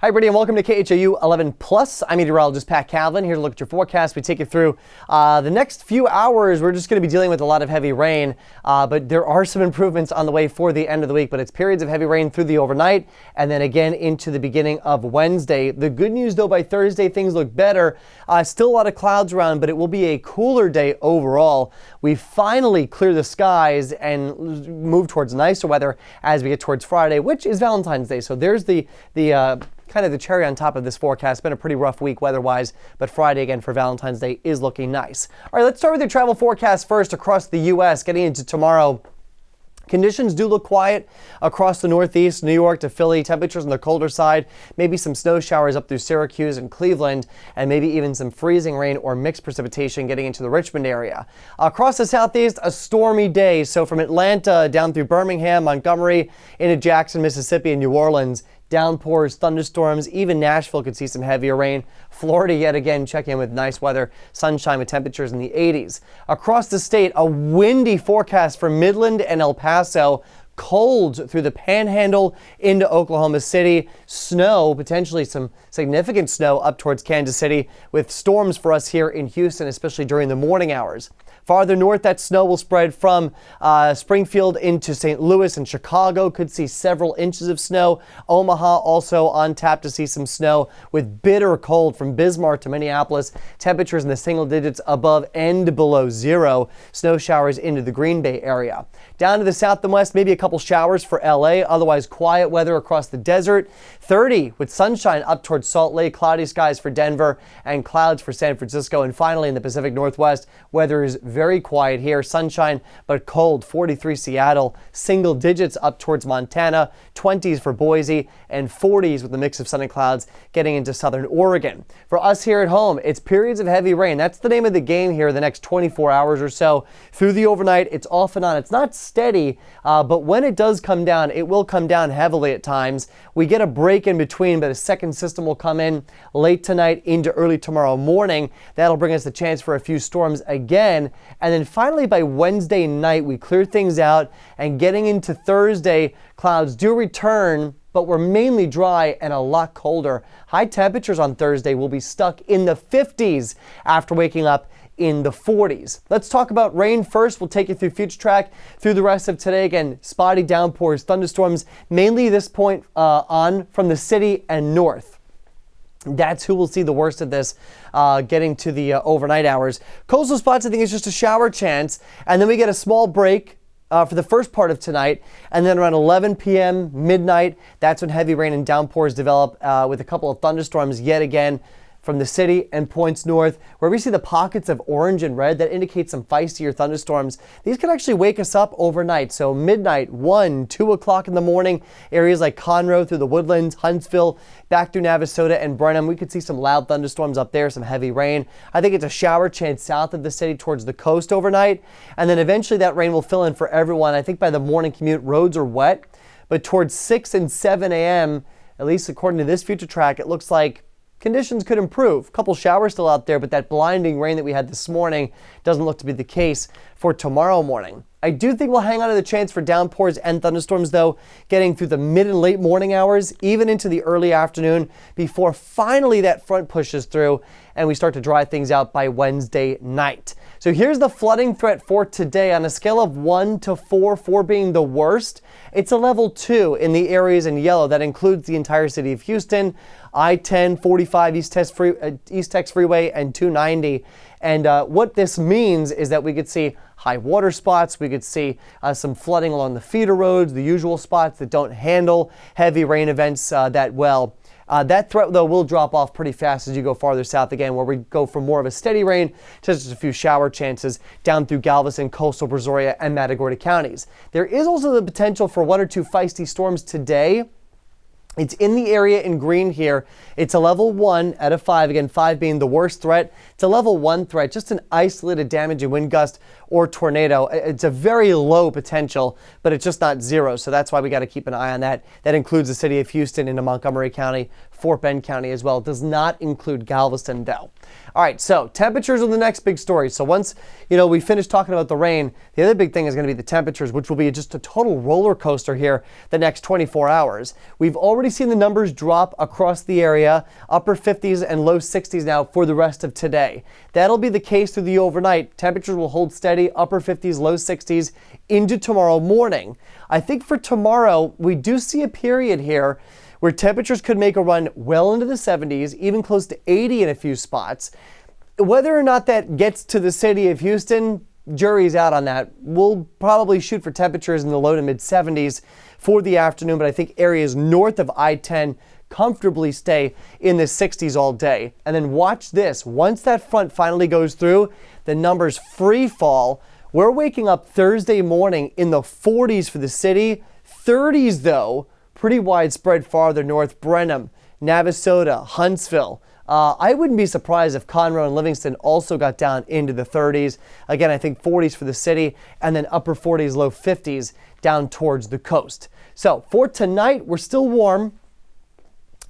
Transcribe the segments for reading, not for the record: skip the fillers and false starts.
Hi, everybody, and welcome to KHOU 11 Plus. I'm Meteorologist Pat Cavlin, here to look at your forecast. We take you through the next few hours. We're just going to be dealing with a lot of heavy rain, but there are some improvements on the way for the end of the week. But it's periods of heavy rain through the overnight and then again into the beginning of Wednesday. The good news, though, by Thursday, things look better. Still a lot of clouds around, but it will be a cooler day overall. We finally clear the skies and move towards nicer weather as we get towards Friday, which is Valentine's Day. So there's the kind of the cherry on top of this forecast. It's been a pretty rough week weather-wise, but Friday again for Valentine's Day is looking nice. All right, let's start with your travel forecast first across the U.S. Getting into tomorrow. Conditions do look quiet across the Northeast, New York to Philly. Temperatures on the colder side, maybe some snow showers up through Syracuse and Cleveland, and maybe even some freezing rain or mixed precipitation getting into the Richmond area. Across the Southeast, a stormy day. So from Atlanta down through Birmingham, Montgomery, into Jackson, Mississippi, and New Orleans. Downpours, thunderstorms, even Nashville could see some heavier rain. Florida yet again checking in with nice weather, sunshine with temperatures in the 80s. Across the state, a windy forecast for Midland and El Paso. Cold through the Panhandle into Oklahoma City. Snow, potentially some significant snow up towards Kansas City with storms for us here in Houston, especially during the morning hours. Farther north, that snow will spread from Springfield into St. Louis and Chicago. Could see several inches of snow. Omaha also on tap to see some snow with bitter cold from Bismarck to Minneapolis. Temperatures in the single digits above and below zero. Snow showers into the Green Bay area. Down to the south and west, maybe a couple showers for LA. Otherwise, quiet weather across the desert. 30 with sunshine up towards Salt Lake. Cloudy skies for Denver and clouds for San Francisco. And finally, in the Pacific Northwest, weather is very quiet here. Sunshine, but cold. 43 Seattle. Single digits up towards Montana. 20s for Boise and 40s with a mix of sun and clouds getting into southern Oregon. For us here at home, it's periods of heavy rain. That's the name of the game here the next 24 hours or so. Through the overnight, it's off and on. It's not steady, but when it does come down, it will come down heavily at times. We get a break in between, but a second system will come in late tonight into early tomorrow morning. That'll bring us the chance for a few storms again. And then finally by Wednesday night, we clear things out, and getting into Thursday, clouds do return, but we're mainly dry and a lot colder. High temperatures on Thursday will be stuck in the 50s after waking up in the 40s. Let's talk about rain first. We'll take you through future track through the rest of today. Again, spotty downpours, thunderstorms, mainly this point on from the city and north. That's who will see the worst of this getting to the overnight hours. Coastal spots, I think, is just a shower chance. And then we get a small break for the first part of tonight. And then around 11 p.m., midnight, that's when heavy rain and downpours develop with a couple of thunderstorms yet again from the city and points north. Where we see the pockets of orange and red, that indicates some feistier thunderstorms. These could actually wake us up overnight. So midnight, 1, 2 o'clock in the morning, areas like Conroe through the Woodlands, Huntsville, back through Navasota and Brenham. We could see some loud thunderstorms up there, some heavy rain. I think it's a shower chance south of the city towards the coast overnight. And then eventually that rain will fill in for everyone. I think by the morning commute, roads are wet. But towards 6 and 7 a.m., at least according to this future track, it looks like conditions could improve. A couple showers still out there, but that blinding rain that we had this morning doesn't look to be the case for tomorrow morning. I do think we'll hang on to the chance for downpours and thunderstorms, though, getting through the mid and late morning hours, even into the early afternoon, before finally that front pushes through and we start to dry things out by Wednesday night. So here's the flooding threat for today on a scale of 1 to 4, 4 being the worst. It's a level 2 in the areas in yellow. That includes the entire city of Houston, I-10, 45, East Tex Freeway, and 290. And what this means is that we could see high water spots. We could see some flooding along the feeder roads, the usual spots that don't handle heavy rain events that well. That threat, though, will drop off pretty fast as you go farther south again, where we go from more of a steady rain to just a few shower chances down through Galveston, coastal Brazoria, and Matagorda counties. There is also the potential for 1 or 2 feisty storms today. It's in the area in green here. It's a level 1 out of 5. Again, 5 being the worst threat. It's a level 1 threat, just an isolated damaging wind gust or tornado. It's a very low potential, but it's just not 0. So that's why we got to keep an eye on that. That includes the city of Houston into Montgomery County, Fort Bend County as well. It does not include Galveston, though. All right, so temperatures are the next big story. So once, we finish talking about the rain, the other big thing is going to be the temperatures, which will be just a total roller coaster here the next 24 hours. We've already already seen the numbers drop across the area, upper 50s and low 60s now for the rest of today. That'll be the case through the overnight. Temperatures will hold steady, upper 50s, low 60s into tomorrow morning. I think for tomorrow, we do see a period here where temperatures could make a run well into the 70s, even close to 80 in a few spots. Whether or not that gets to the city of Houston, jury's out on that. We'll probably shoot for temperatures in the low to mid 70s for the afternoon, but I think areas north of I-10 comfortably stay in the 60s all day. And then watch this. Once that front finally goes through, the numbers free fall. We're waking up Thursday morning in the 40s for the city. 30s, though, pretty widespread farther north. Brenham, Navasota, Huntsville. I wouldn't be surprised if Conroe and Livingston also got down into the 30s. Again, I think 40s for the city, and then upper 40s, low 50s down towards the coast. So for tonight, we're still warm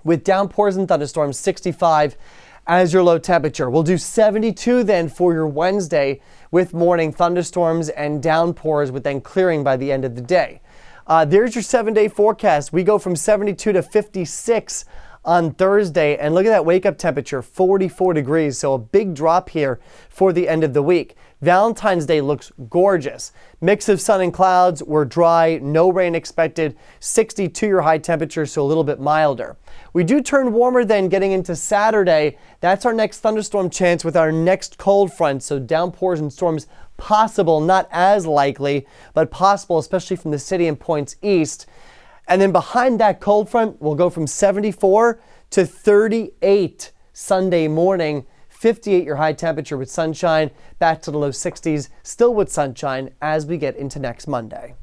with downpours and thunderstorms, 65 as your low temperature. We'll do 72 then for your Wednesday with morning thunderstorms and downpours, with then clearing by the end of the day. There's your 7-day forecast. We go from 72 to 56 on Thursday, and look at that wake-up temperature, 44 degrees, so a big drop here for the end of the week. Valentine's Day looks gorgeous. Mix of sun and clouds. We're dry, no rain expected. 62 your high temperature, so a little bit milder. We do turn warmer then getting into Saturday. That's our next thunderstorm chance with our next cold front, so downpours and storms possible, not as likely, but possible, especially from the city and points east. And then behind that cold front, we'll go from 74 to 38 Sunday morning, 58 your high temperature with sunshine, back to the low 60s, still with sunshine as we get into next Monday.